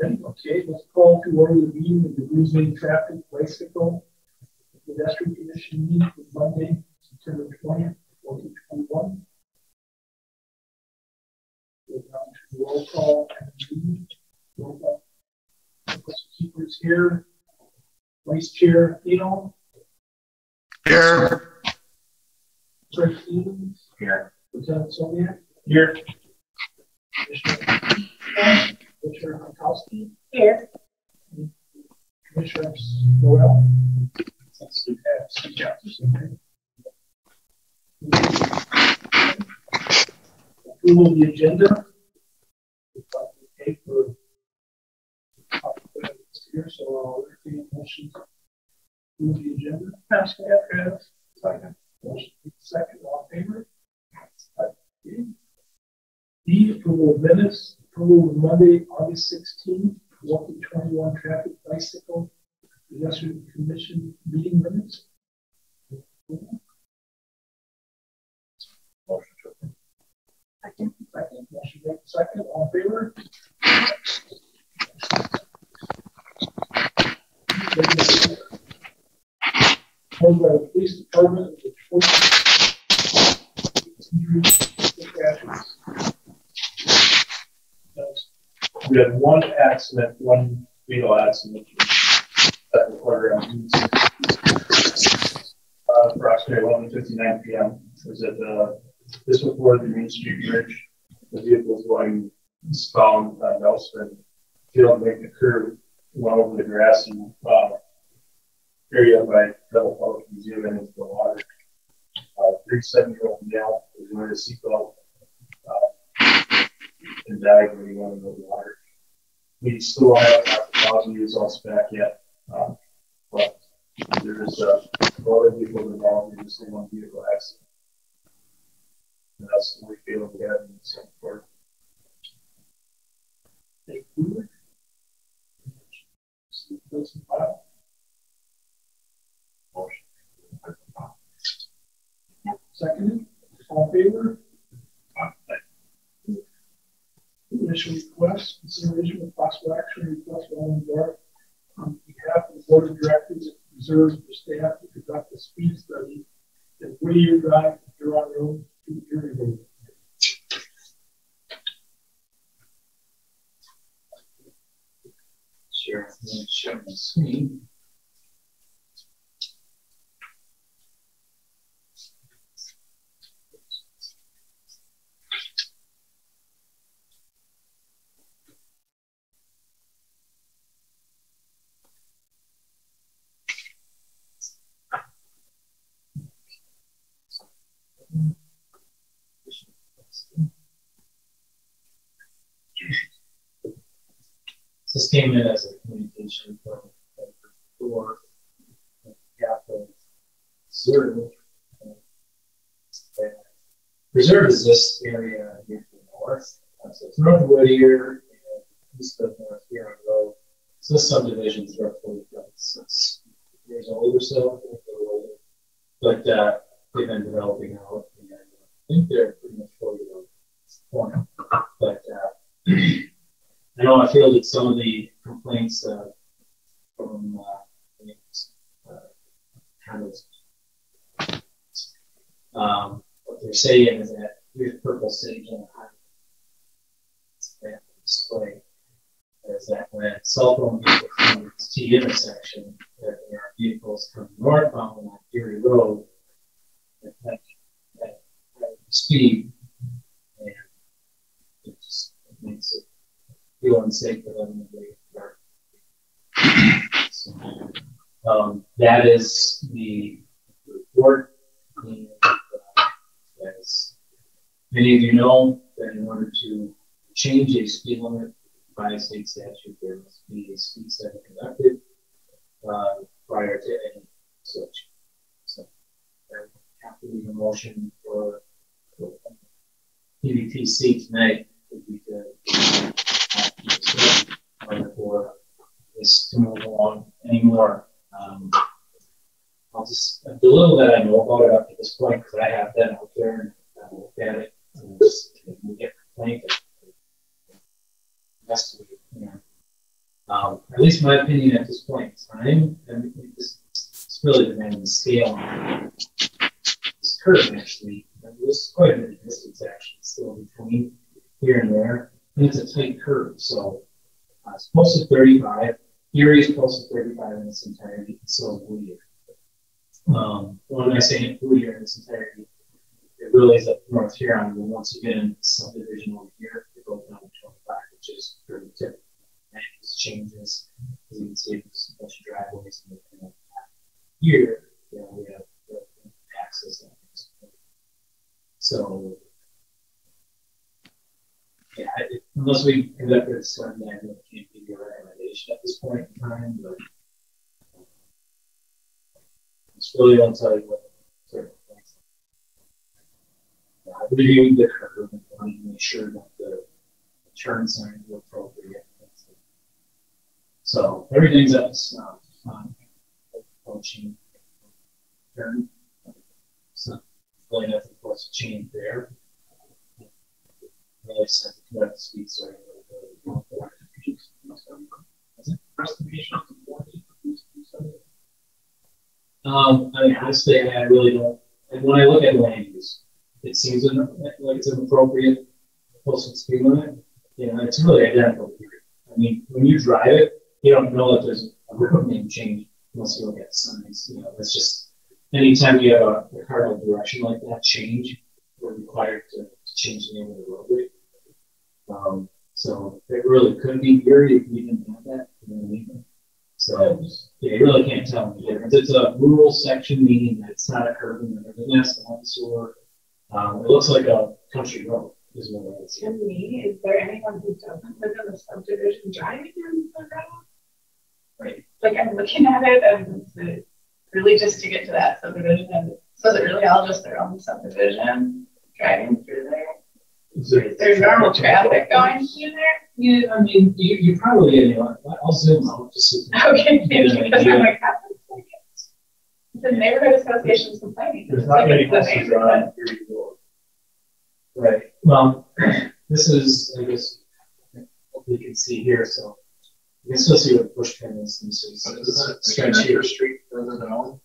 Ready? Okay, let's call to order the meeting of the Brisbane Traffic, Bicycle, Pedestrian Commission meeting for Monday, September 20th, 2021. We'll go to roll call and meeting. Roll call. Keepers here. Vice Chair Eno. Here. Chair Stevens. Here. Lieutenant Sonia. Here. Commissioner Kowski. Here. Commissioner Noel. Approval of the agenda. Okay for here, so I'll entertain a motion to approve the agenda. Pass that. Second. Motion second. All in favor? Okay. D, approval of minutes. Approval of Monday, August 16th, 2021 traffic bicycle pedestrian commission meeting minutes. Motion to approve. Second. Second. Motion made second. All in favor? Held by the police department of the 14th. We had one accident, one fatal accident that recorded on approximately 11:59 p.m. It was at this before the Main Street Bridge. The vehicle was going eastbound on Nelson, failed to make the curve, went over the grassy area by Double Public Museum and into the water. 37-year-old male was wearing a seatbelt and died when he went into the water. We still haven't got the positive results back yet, but there's a lot of people involved in this one vehicle accident. And that's what we feel we have in the same court. Thank you. Seconded. All in favor? Initial request, consideration of possible action request on behalf of the board of directors reserves for staff to conduct a speed study at Whittier Drive, Huron Road, to Erie Road. Sure, I'm going to share my screen. This came in as a communication from for capital reserve. Reserve is this area here to the north. So it's north of Whittier and east of North Huron Road. So this subdivision is roughly 6 years old or so, but they've been developing out, and I think they're pretty much fully developed at this point. But I know I fielded some of the complaints from what they're saying is that here's purple sage on the highway display. Is that when cell phone vehicles come to this T intersection, that there are vehicles coming northbound on Erie Road at speed, and it just makes it feel unsafe for them in the dark. So, that is the report. And, as many of you know, that in order to change a speed limit by a state statute, there must be a speed study conducted prior to any switch. So, I have to leave a motion for PVPC tonight would be to for this to move along anymore. I'll just the little that I know about it up to this point, because I have been out there and looked at it, and we get complaints. Has to be, At least my opinion at this point in time, and it's really depending on the scale. This curve actually, there's quite a bit of distance actually still between here and there, and it's a tight curve. So it's posted 35. Erie is posted 35 in its entirety, so Whittier. When I say Whittier in its entirety, it really is up North Huron. And once you get in subdivision over here, it goes down to 25, which is pretty typical. And it changes, as you can see, there's a bunch of driveways and everything like that. Here, you know, we have the access. So, yeah, unless we conduct a study, I really can't give you a recommendation at this point in time, but it's really going to tell you what certain things. I reviewed the curve and wanted to make sure that the turn signs were appropriate. So everything's up to snuff on approaching turn. So really nothing for us to change there. Really set the correct speed so I mean, honestly, I really don't. And when I look at land use, it seems like it's an appropriate posted speed limit. You know, it's really identical here. I mean, when you drive it, you don't know that there's a road name change unless you look at signs. You know, it's just anytime you have a cardinal direction like that change, we're required to change the name of the roadway. So it really could be Erie if we didn't have that. You know what I mean? So yeah, you really can't tell the difference. It's a rural section, meaning that it's not a curve and everything else. It looks like a country road. Is what it is. To me, is there anyone who doesn't live in the subdivision driving in the road? Right. Like I'm looking at it, and it's really just to get to that subdivision, and so is it really all just their own subdivision driving through there? Is there normal traffic going through there? Yeah, I mean, you probably get, you know, I'll zoom out just so you okay, because I'm like, the neighborhood association is complaining. There's not many buses around Erie Road. Right. Well, this is, I guess, hopefully you can see here. So you can still see what the push pin is. And so Stretch here. Street further down.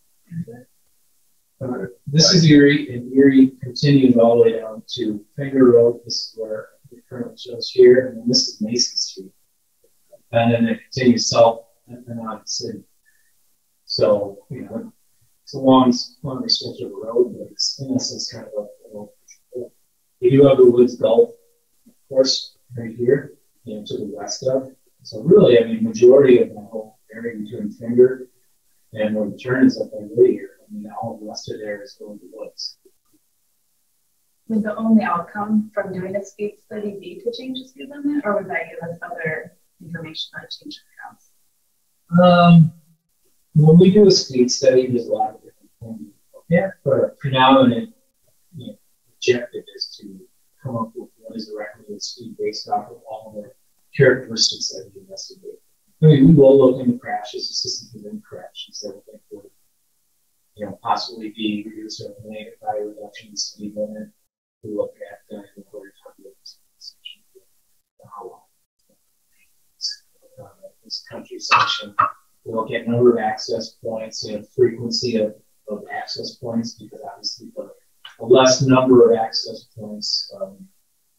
This is Erie, and Erie continues all the way down to Finger Road. This is where it currently shows here, and then this is Mason Street. And then it continues south and on the city. So, you know, it's a long stretch of a road, but it's in essence kind of a you do have the Woods Gulf, of course, right here, you know, to the west of. So really, I mean, majority of that whole area between Finger and where the turn is up by Whittier, I mean, all the west of there is going to woods. Would the only outcome from doing a speed study be to change the speed limit, or would that give us other information on change the routes? When we do a speed study, there's a lot of different things. Yeah, but predominant objective is to come up with what is the recommended speed based off of all the characteristics that we investigate. I mean, we will look into crashes, the system within crashes that we think would, you know, possibly be reduced or eliminated by a reduction in speed limit. We look at how long this country section. We look at number of access points and frequency of access points, because obviously the less number of access points,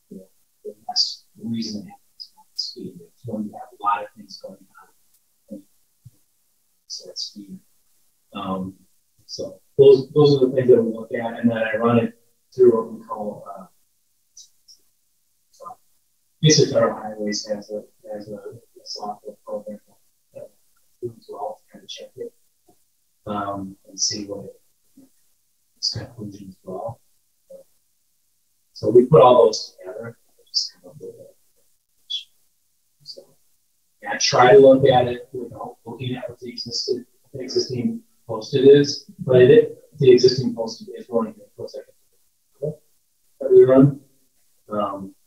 you know, the less reason it happens on speed. It's when you have a lot of things going on. So it's speed. So those are the things that we look at, and then I run it through what we call Basic Federal Highways has a software program that as well to kind of check it and see what its conclusion as well. So we put all those together. Just come up with it. So yeah, I try to look at it without looking at what the existing posted is, but the existing posted is running the close that we run.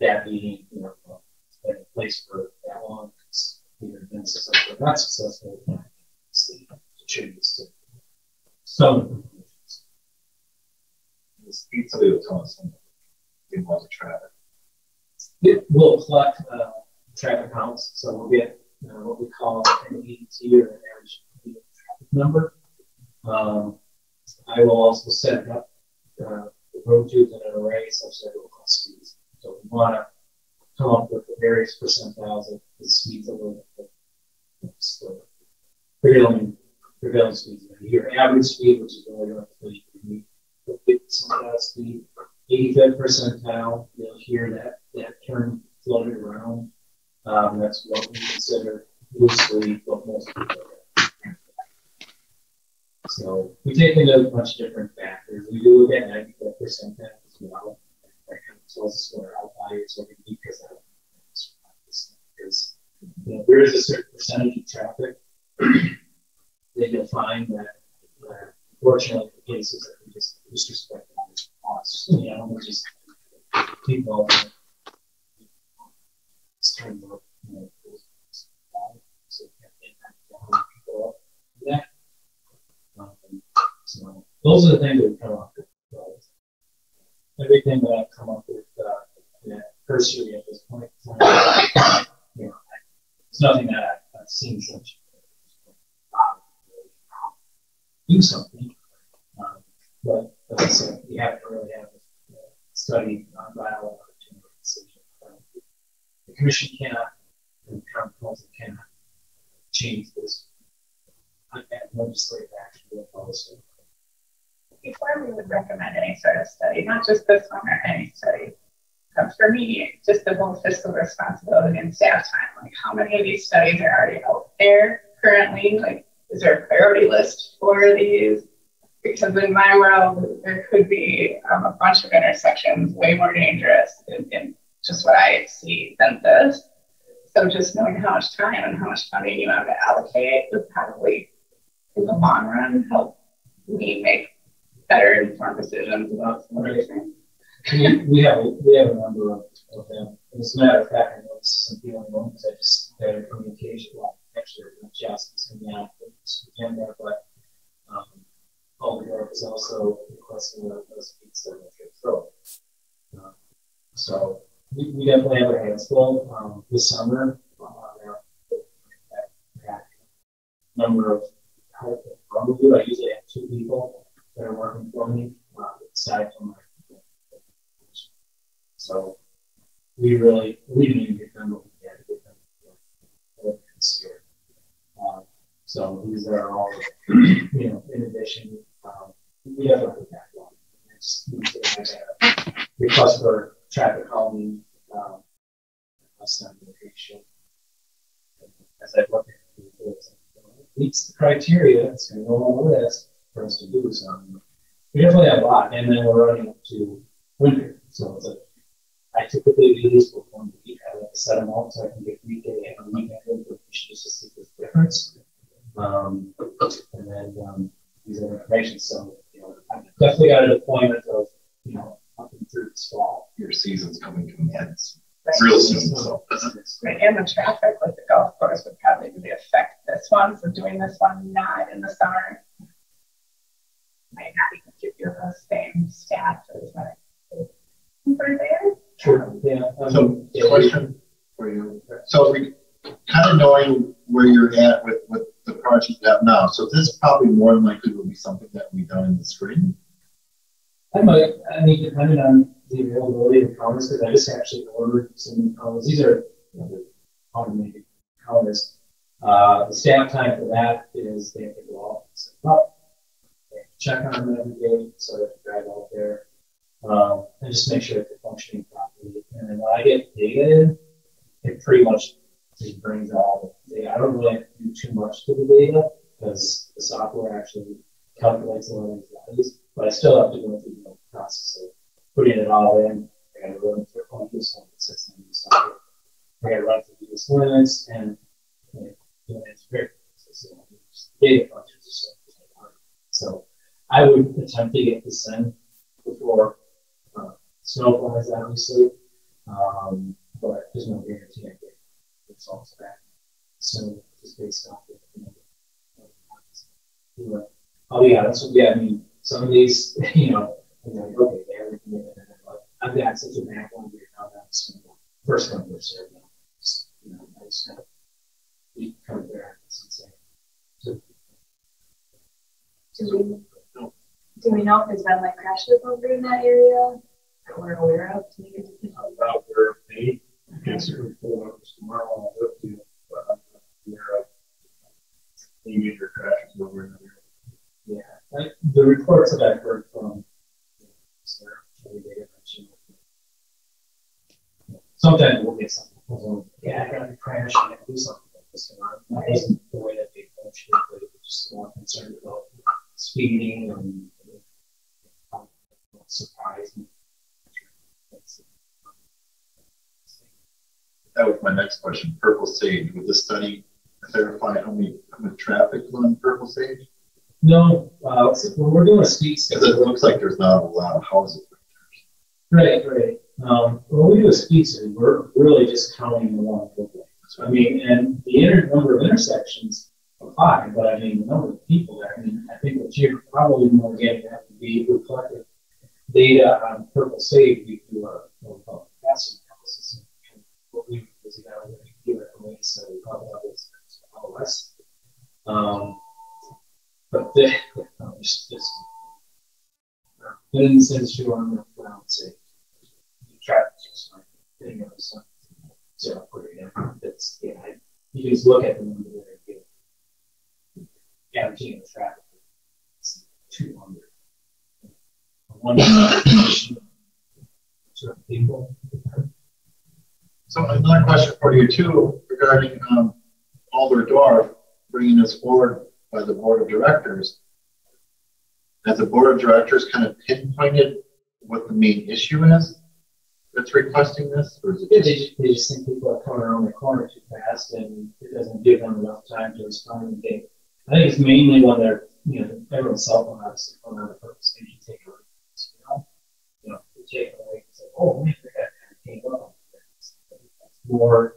That being, you know, it's been in place for that long. It's either been successful or not successful. It contributes to some of the conclusions. The speed study will tell us something about the traffic. It will collect traffic counts, so we'll get what we call an ADT or an average traffic number. I will also set up the road tubes in an array such that it will cause speeds. So we want to come up with the various percentiles of the speeds of the prevailing speeds. Your average speed, which is really roughly the 50th percentile speed, 85th percentile, you'll hear that term floated around. That's what we consider loosely what most people are. So we take into a bunch of different factors. We do look at 95th percentile as well. That kind of tells us what our outliers are going to be because there is a certain percentage of traffic that you'll find that fortunately the cases that we just disrespect costs. We just people so so those are the things that we come up with. Everything that I've come up with cursory at this point, it's nothing that I've seen such do something. But as I said, we haven't really had a study on dialogue to make a decision. The commission cannot, and the current council cannot change this legislative action with policy. Before we would recommend any sort of study, not just this one or any study, for me, just the whole fiscal responsibility and staff time. Like, how many of these studies are already out there currently? Like, is there a priority list for these? Because in my world, there could be a bunch of intersections way more dangerous in just what I see than this. So just knowing how much time and how much funding you have to allocate would probably, in the long run, help me make better informed decisions about some of these things. We have a number of them. As a matter of fact, I noticed some people in the room because I just had a communication. Well, actually, Justin's going to be on this agenda, but Paul York is also requesting a speed study throw. So we definitely have our hands full this summer. Number of I usually have 2 people that are working for me aside from my. So we didn't even get them, but we had to get them this year. So these are all, in addition, we have a backlog. Request for traffic calming, location. As I look at it, meets the criteria, it's going to go on the list for us to do something. We definitely have a lot, and then we're running up to winter. So it's I typically do this with 1 week. I like to set them up so I can get weekday and weekend information just to see the difference. And then use that information. So, I've definitely got a deployment of, up and through this fall. Your season's coming to an end real soon. So. Right, and the traffic with the golf course would probably really affect this one. So doing this one not in the summer might not even give you the same stats as what over there. Sure. Yeah. So, question for you. So, we kind of knowing where you're at with the project you have now. So, this probably more than likely will be something that will be done in the spring. Depending on the availability of counters, because I just actually ordered some new counters. These are automated counters. The staff time for that is they have to go out and set them up. They have to check on them every day, so they have to drive out there. And just make sure that they're functioning properly. And then when I get data in, it pretty much just brings all the data. I don't really have to do too much to the data because the software actually calculates a lot of these values, but I still have to go through the process of putting it all in. I got to run through this one that sits in the software. I got to run through these limits and it's very so data functions are so hard. So I would attempt to get this in before snow flies, obviously, but there's no guarantee I get results back. So just based off I'll be honest with you. I mean, some of these, I'm like, okay, everything in there, but I've got such a backlog here now that it's going to go first come, first serve. I just kind of You come there, it's insane. So, do we know if there's been like crashes over in that area that we're aware of to make a decision? About where they can certainly pull numbers tomorrow on the up to, but I'm not aware of any major crashes over in the area. Yeah, the reports that I've heard from sometimes we'll get something. Yeah, I got to crash and do something like this. Not the way that they function, but just more concerned about speeding and surprising. That was my next question. Purple Sage. Would the study clarify how many traffic on Purple Sage? No, when we're doing a speed study, because it looks like there's not a lot of houses. Right. When we do a speed study, we're really just counting the one footway. I mean, and the number of intersections apply, but I mean, the number of people there. I mean, I think what you're probably more getting at would be reflective data on Purple Sage. We do a capacity analysis. What we was evaluating here at the so we probably have this all the rest. But just in this industry, I'm going to say traffic is fine. Getting on the sun. So I'll put it in. That's, yeah, you just look at the number there and get averaging the traffic. It's 200. One certain people. So another question for you too regarding Alder Dorf bringing this forward by the board of directors. Has the board of directors kind of pinpointed what the main issue is that's requesting this, or is it they just think people are coming around the corner too fast, and it doesn't give them enough time to respond. I think it's mainly when they're, everyone's cell phone obviously coming on the purpose they should take away. They take away and say, oh man, that kind of came up. That's more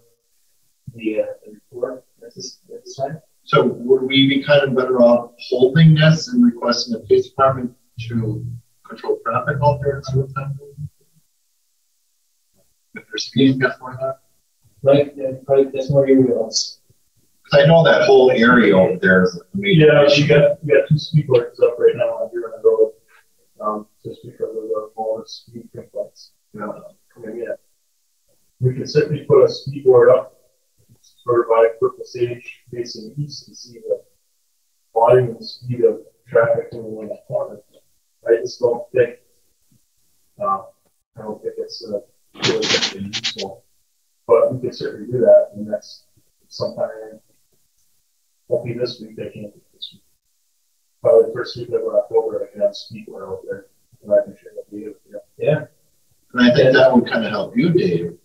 the report at this time. So would we be kind of better off holding this and requesting the police department to control traffic out there at some time? If they're speeding before that? Right, that's more your wheels. Because I know that whole area over there is a major issue. You got 2 speed boards up right now on here on the road, just because of the all the speed complaints. Coming in. We can certainly put a speed board up sort of by Purple Sage facing east and see the volume and speed of traffic moving in that corner. I just don't think it's really useful, but we can certainly do that, and that's sometime. Won't be this week. I can't do this week. Probably the first week of October, I can have speed board out there, and I can share the data. Yeah. And I think that would kind of help you, Dave,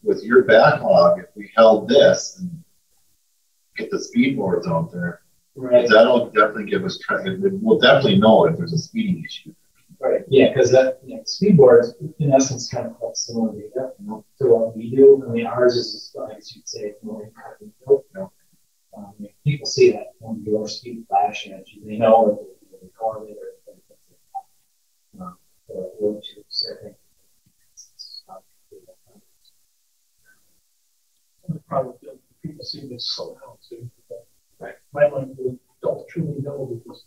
with your backlog, if we held this and get the speed boards out there. Right. That'll definitely give us traffic. We'll definitely know if there's a speeding issue. Right. Yeah, because speed boards, in essence, kind of quite similar data to what we do. I mean, ours is, I guess you'd say, more in people see that when your speed flashing at you, they know that they're recorded or setting. Probably people see this slow down too. Right. My mind don't truly know because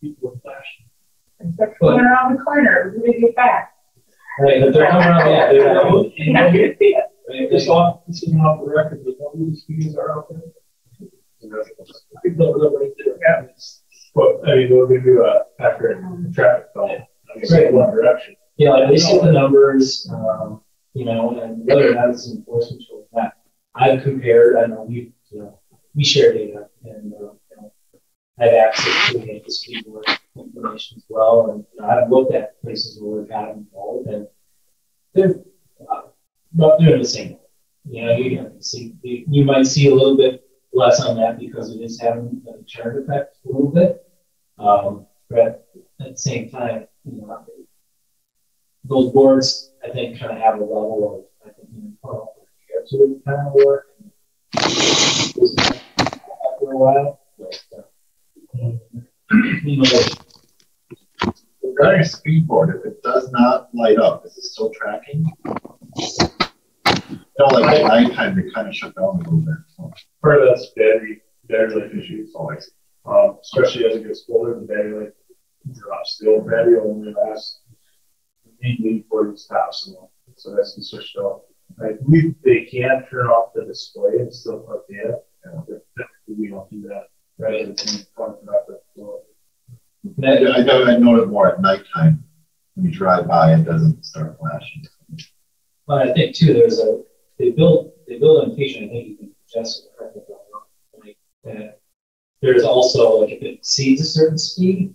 people are flashing. Except for going around the corner, really get back. Right, but they're coming around, This is off the record, but all these speeds are out there. People don't right there. Yeah. But I mean, we're going to do a accurate traffic count. Right. One direction. Yeah, like they see the numbers, and whether that is enforcement or not. I've compared. I know we share data, and I have access to the speed board information as well. And I've looked at places where we've gotten involved, and they're about doing the same. You might see a little bit less on that because it is having a deterrent effect a little bit. But at the same time, those boards, I think, kind of have a level of, I think, to kind of work for a while. Regarding a speed board, if it does not light up, is it still tracking? No, like at nighttime, they kind of shut down a little bit. So. Part of that's battery life issues. Always, especially as it gets colder, the battery life drops. The old battery only lasts mainly for its top, so that's been switched off. I believe they can turn off the display and still put data. We don't do that. Rather than talking about the floor. I noted more at nighttime. When you drive by, it doesn't start flashing. Well, I think too, they build a limitation. I think you can adjust it correctly. Like, there's also, like, if it exceeds a certain speed,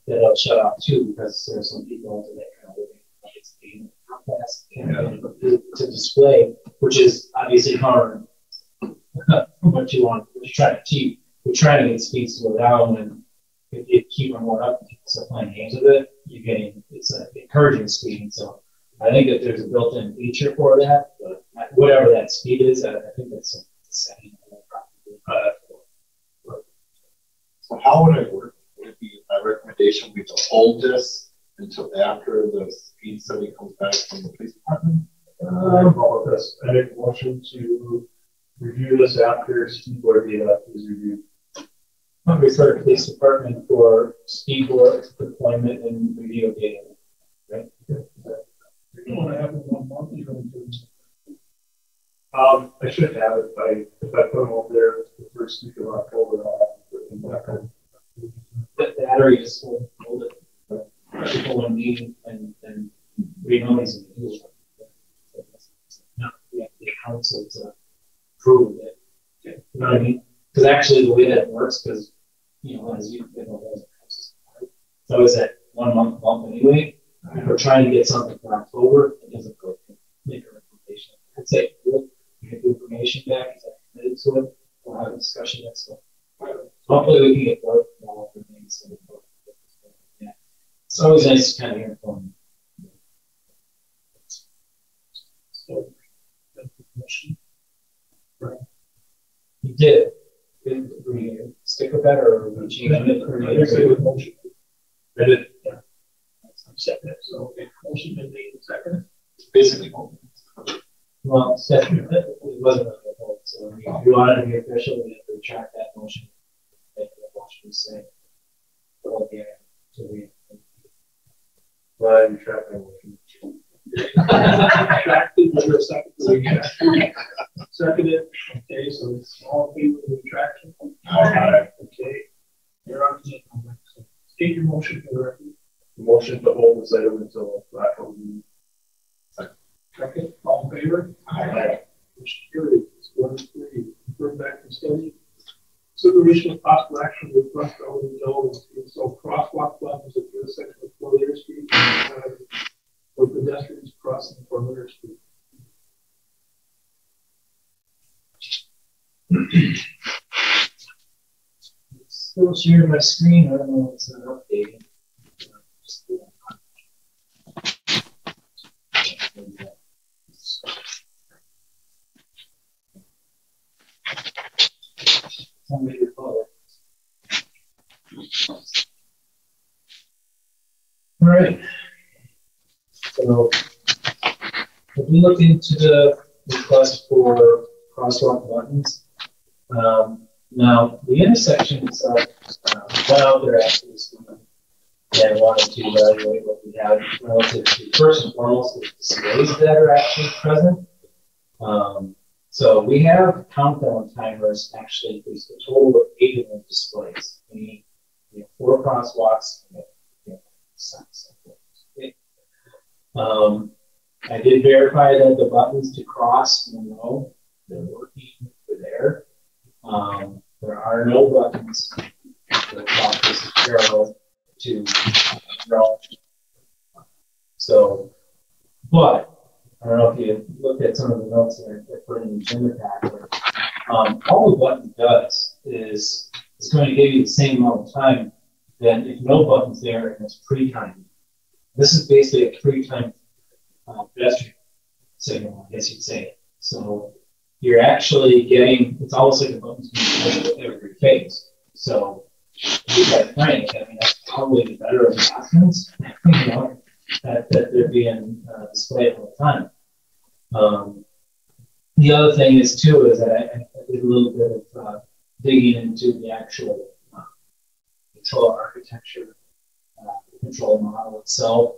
that it'll shut off too, because there's some people into that kind of living speed, how fast to display, which is obviously hard. What you're trying to achieve. We're trying to get speeds to go down, and if you keep on going up and people start playing games with it, it's an encouraging speed. And so I think that there's a built-in feature for that, but whatever that speed is, I think that's a setting. So how would it work? Would it be my recommendation would be to hold this until after the speed study comes back from the police department? I make a motion to review this after speed board data is reviewed. I'm refer to police department for speed board deployment and review data. Right? You don't want to have it 1 month. You're going to I should have it if I put them over there the first week of October. I'll have it back on. The battery just hold it. People want me and read noise and do it. Not the council to prove it. You know what I mean? Because actually, the way that it works, because as you know, it's always that 1 month bump anyway. If we're trying to get something for October, it doesn't go make a recommendation. I'd say you get the information back, is that committed to it, we'll have a discussion next month. Hopefully we can get both things. Yeah. It's always nice to kind of hear from them. So, motion. Right. You did. Did we stick with that, or we change it? Motion. I did. Yeah. Second. So, okay, motion been made and second. It's basically holding. Well, it wasn't a vote, so if you wanted to be official, we have to retract that motion. Make the motion say, well, yeah, so we. Well, you track my motion. Retracted, was there a second? Seconded. Okay, so it's all in favor of the retraction. Okay. You're on to state your motion for the record. Motion to hold this item until October. Second, all in favor? Aye. Motion carried. 1-3. Refer back to study. Consideration of possible action with request to open development to install crosswalk buttons at the intersection of Florida Street for pedestrians crossing Florida Street. Still sharing my screen. I don't know if it's not updating. All right. So if we look into the request for crosswalk buttons, now the intersection itself went out there after this one and wanted to evaluate what we have relative to first and foremost the displays that are actually present. So we have countdown timers actually increased a total of 8 of those displays. We have 4 crosswalks. I did verify that the buttons to cross, they're working, they're there. There are no buttons that cross this parallel to draw. So, but I don't know if you looked at some of the notes that I put in the agenda packet. All the button does is it's going to give you the same amount of time than if no button's there and it's pre-timed. This is basically a pre-timed pedestrian signal, I guess you'd say. So you're actually getting, it's almost like a button's being pushed at every phase. So you got playing, I mean, that's probably the better of the options, that they're being displayed all the time. The other thing is too is that I did a little bit of digging into the actual control architecture, control model itself,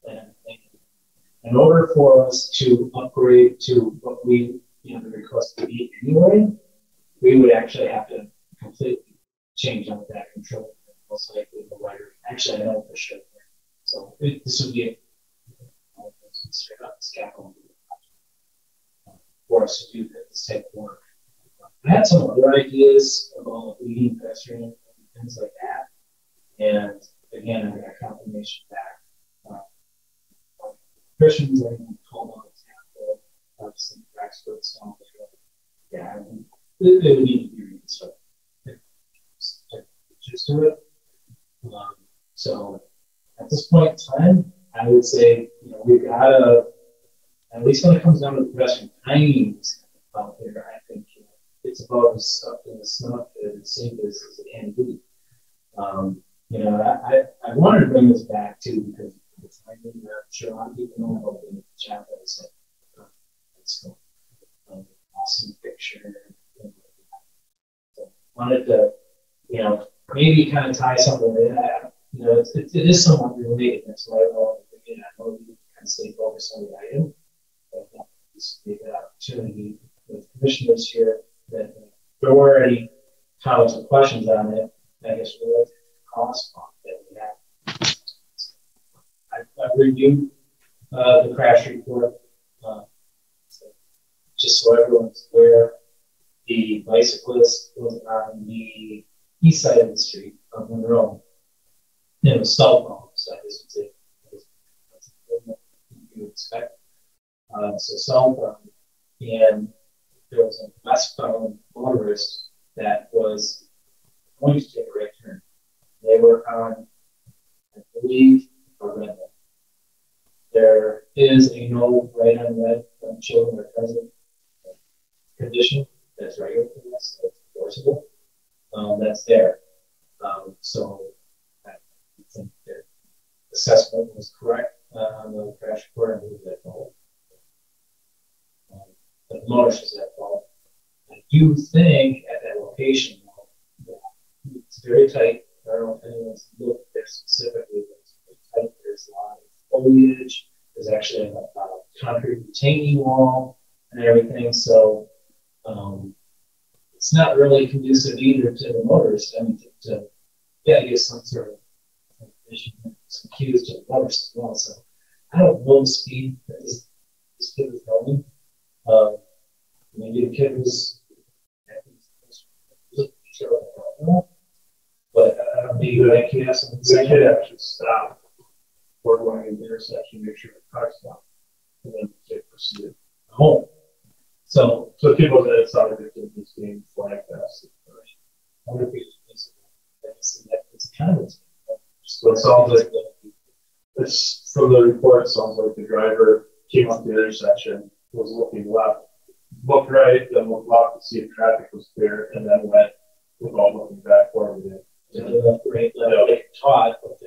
and in order for us to upgrade to what we the request to be anyway, we would actually have to completely change out that control, most likely the wiring. Actually, I know for sure. So this would be straight up scaffolding for us to do this type of work. I had some other ideas about leading pedestrian and things like that. And again, I got confirmation back. Christians are called on example of some experts on the yeah, they would need to be reconstructed. Just do it. So at this point in time, I would say we've got to, at least when it comes down to the pedestrian timings out there, I think it's about as stuff in the snuff as safe as it can be. I wanted to bring this back too because it's timing. I'm sure a lot of people know about the chat that I said. It's awesome picture. So wanted to, maybe kind of tie something in that. It is somewhat related. That's why I know you kind of stay focused on the item. But this would be an opportunity with commissioners here that if there were any comments or questions on it, I guess we'll let the cost bump that we have. I've reviewed the crash report. Just so everyone's aware, the bicyclist was on the east side of the street on Monroe. And it was southbound, so I guess that's what you would expect. So southbound, and there was a westbound motorist that was going to take a right turn. They were on, I believe, a red light. There is a no right on red when children are present condition that's regular for this, that's enforceable. That's there. So I think their assessment was correct on the crash report. I believe that fault. The motorist is at fault. I do think at that location, it's very tight. I don't know if anyone's looked there specifically, but it's very tight. There's a lot of foliage. There's actually a concrete retaining wall and everything. So it's not really conducive either to the motorist. I mean, to get some sort of vision, some cues to the motorist as well. So I don't know the speed that this kid was going. Maybe the kid was, but maybe like you have something to say. The kid actually stopped before going in the intersection, make sure the car stopped, and then the kid proceeded home. So people that saw that the kid was being flagged as I wonder if it's a comment. So it sounds like it's from the report. It sounds like the driver came up the intersection, was looking left, looked right, then looked left to see if traffic was clear, and then went without looking back forward again. He looked right, like Todd, but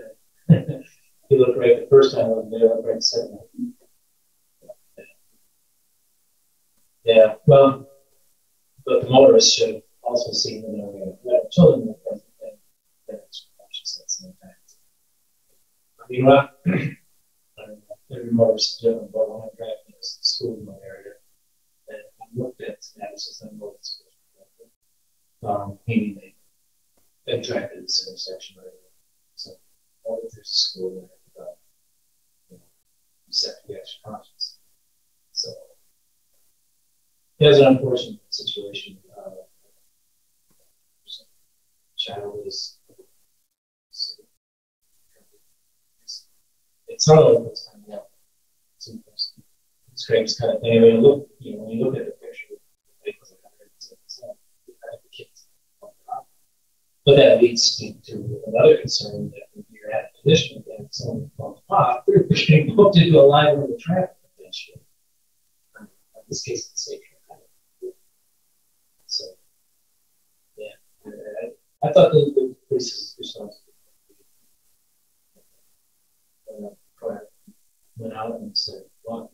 he looked right the first time, and they looked right the second time. Yeah, well, but the motorists should have also seen that we have children in the present and that's cautious at the same time. I mean, I don't know, every motorist is different, but when I'm driving to school in my area, and I looked at statuses and motorists, meaning they drive to this intersection right away. So, all if there's a school there, you have to be extra cautious. So, it was an unfortunate situation. Child is. It's not like this time, yeah. It's great, it's kind of thing. When you look at the picture, it's like the kids. But that leads to another concern that if you're at a position and someone falls off, they're getting booked into a line where the traffic eventually. In this case, it's safe. So, yeah, I thought the police's response went out and said, "Well,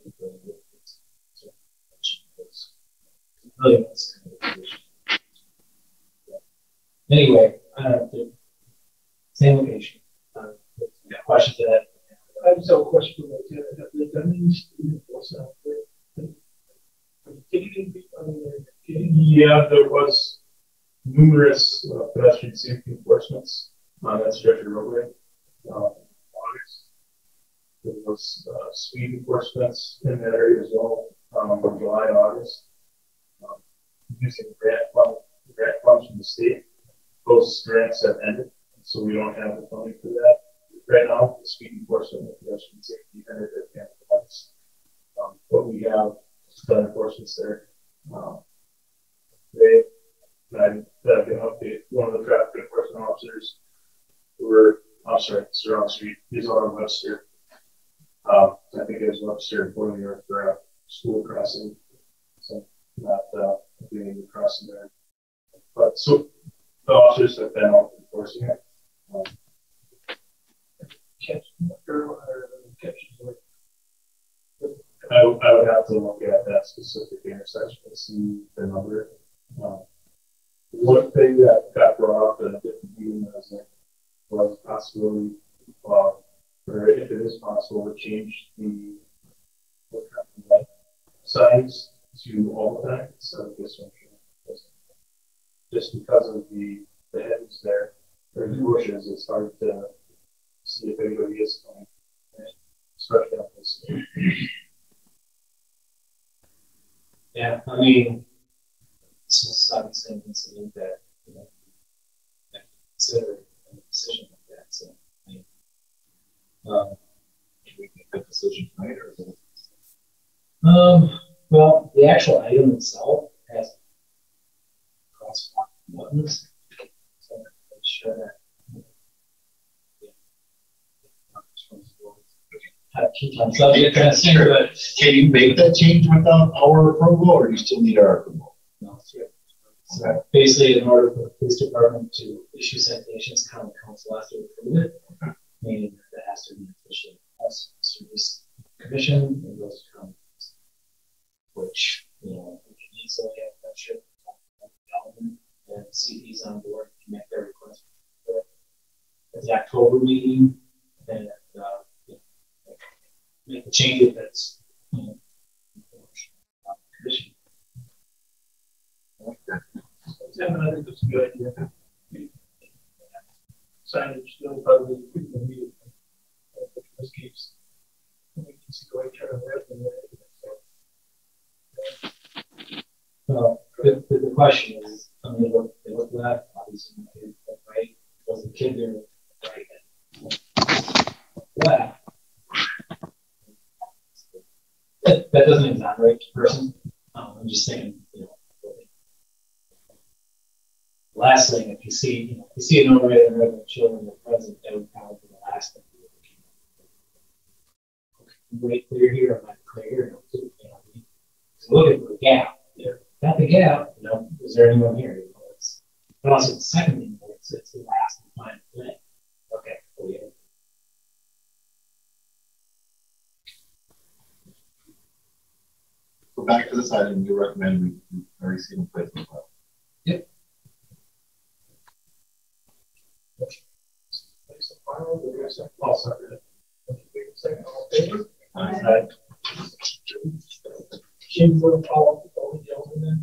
really was kind of a condition. Anyway, same location. Got questions to that? I just have a question for you. Have they done any speed enforcement out there? Yeah, there was numerous pedestrian safety enforcements on that stretch of roadway. August. There was speed enforcements in that area as well from July and August. Using grant funds from the state. Those grants have ended, so we don't have the funding for that. Right now, the speed enforcement and pedestrian safety ended at the end of August. But we have done enforcements there. I can update one of the traffic enforcement officers who were, it's around the street. He's on Webster. I think it was Webster for New York for a school crossing. So not being able to cross there. But so the officers have been out enforcing it. I would have to look at that specific intersection to see the number. One thing that got brought up in a different meeting was possibly, or if it is possible, to change the signs to all the time instead of this one. Just because of the heavens there, or the bushes, it's hard to see if anybody is coming, especially on this. Yeah, I mean, this is obviously an incident that, I consider a decision like that. So, can we make that decision tonight, or is it? Well, the actual item itself has crosswalk buttons, so I'm sure that. Can you make that change without our approval, or do you still need our approval? No, it's good. So basically, in order for the police department to issue citations, county council has to approve it, meaning that has to be officially us, service commission, and goes to county council, which, we can easily have that shit and CD's on board to make their request at the October meeting, and make the change if that's commission. I think that's a good idea. Signage still probably immediately. This keeps we can see going turn left and Well, the question is, they look left, obviously, right? Was the kid there right? Left. That doesn't exonerate the person. I'm just saying, last thing, if you see an overrated and regular children are present, that would probably be the last thing you would wait clear here, am I clear here? So looking for a gap. Got the gap, is there anyone here? But also the second thing, it's the last and final thing. Okay, well, yeah. So back to this item, you recommend we already see in place as well. Yep. Should we follow up with all the element?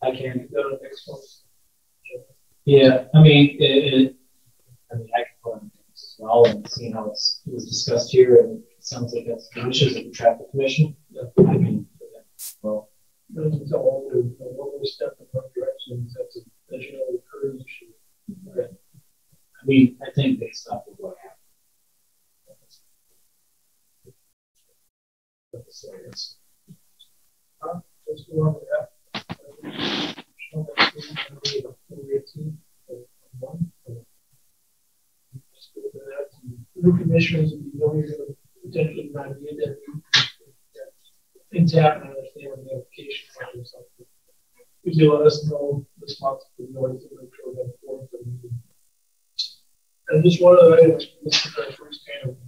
I can. Go to the next one. Yeah, I mean, I can put on things as well and see how it was discussed here, and it sounds like that's the wishes of the traffic commission. I can put that as well. It's all the one step in one direction. That's a visual encourage. Right. I mean, I think based off of what happened. Let's go on with that. New commissioners will be knowing potentially not need that. Things happen, I understand when the application or something. Would you let us know this month if you want to make sure that form for the meeting? And just one other item, this is our first kind of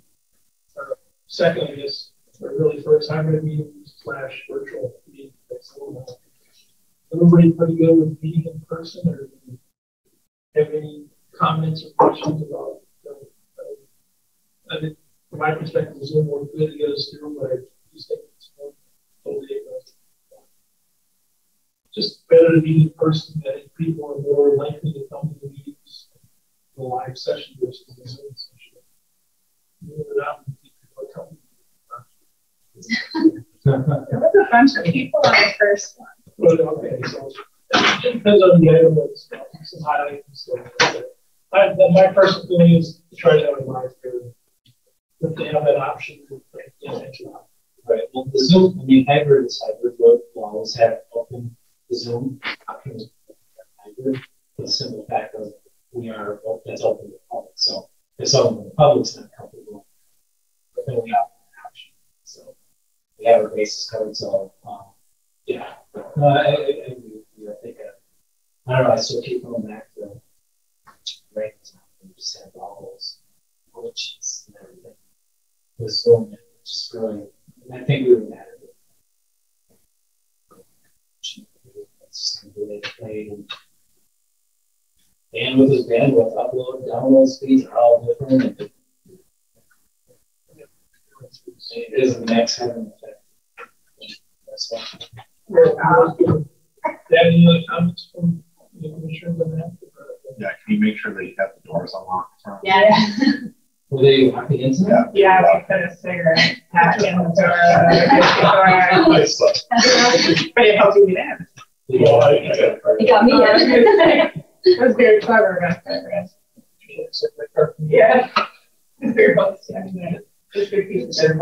second, I guess, or really first hybrid meeting / virtual meeting. Everybody pretty good with meeting in person, or do you have any comments or questions about? I think, from my perspective, Zoom worked good to get us through, but I just think it's more totally just better to be in person. I think people are more likely to come to the meetings, the live session versus the Zoom session. There was a bunch of people on the first one. But, okay, so it depends on the item of stuff, some highlights and stuff. My personal feeling is to try to have a live period. If they have that option, right. Well, the Zoom, I mean, hybrid is hybrid. We'll always have open the Zoom option hybrid for the simple fact of that's open to the public. So if someone in the public's not comfortable, then we have an option. So we have our bases covered. So yeah, I agree with you. I think I don't know. I still keep going back to ratings. We just have all those glitches and everything. This film just really, I think we were mad at it. It's just the way they played. And with his bandwidth, upload, download speeds are all different. And it is the max heaven effect. That's why. Any other comments from the commissioners on that? Yeah, can you make sure that you have the doors unlocked? Yeah. Were they happy into that? Yeah, we put a cigarette pack in the door. But it helped you get in. Yeah, It got me in. It was very clever about cigarettes. Yeah. Very both standing there. Just big pieces of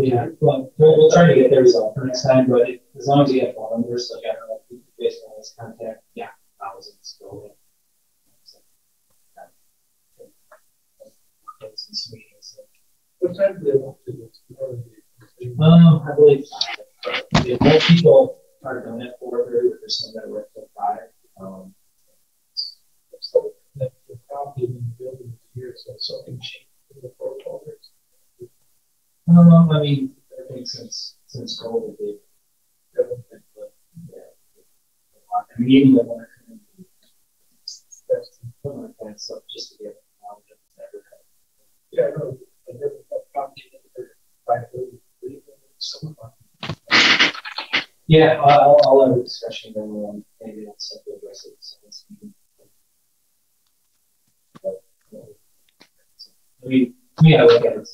yeah. Well, we'll try to get their result for next time, but as long as you have phone numbers, like I don't know, people based on this contact, yeah, thousands go in. What time do they want to do this? I believe most people are done at 4:30, but there's some that work till 5. So the problem in the building is here, so something changed in the protocol. I mean, I think since COVID, they've been, yeah. I mean, even when I come in, that's something like that stuff just to get knowledge of it. Yeah, no, I never thought about getting yeah, I'll have a discussion then maybe on some of the rest of the I mean, yeah, I look at it.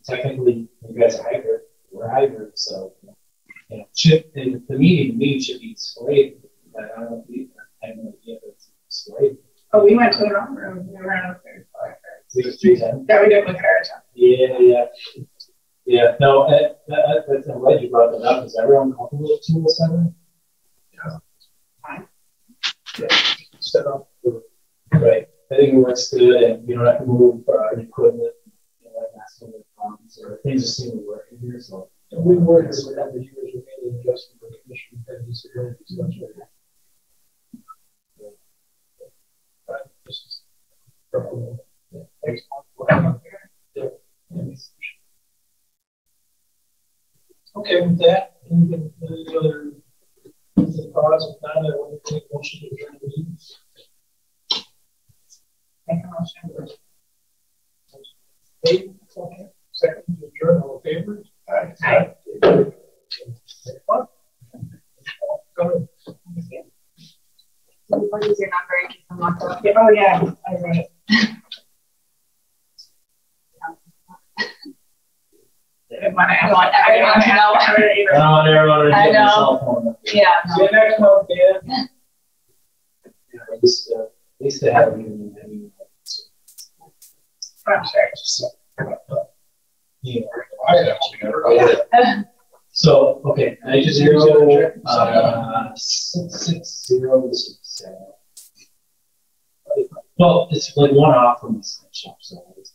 Technically, you guys are hybrid. We're hybrid, so you know, the meeting should be displayed. But I don't know if I have no idea if it's displayed. Oh, we went to the wrong room. We were on the third floor. 310. That we did with Paragon. Yeah. No, I'm glad you brought that up. Is everyone comfortable with 207? Yeah. Fine. Yeah. Set up for. Right. I think it works good, and you don't have to move equipment, like that's some of the problems, or things just seem to work in here. So we work as we have the years with any adjustment for commission and disabilities. That's right. Okay, with that, any other thoughts? If not, I want to take a motion to adjourn the meeting. Make a motion. Second to adjourn, all in favor? Aye. What is your number in case I'm locked up? Yeah, oh yeah, I read it. I don't want everyone to I get know. their cell phone. Yeah. See you next month, Dan. At least they have any. I'm sure. Yeah. So okay, 920 660 Well, it's like one off from the shop, so it's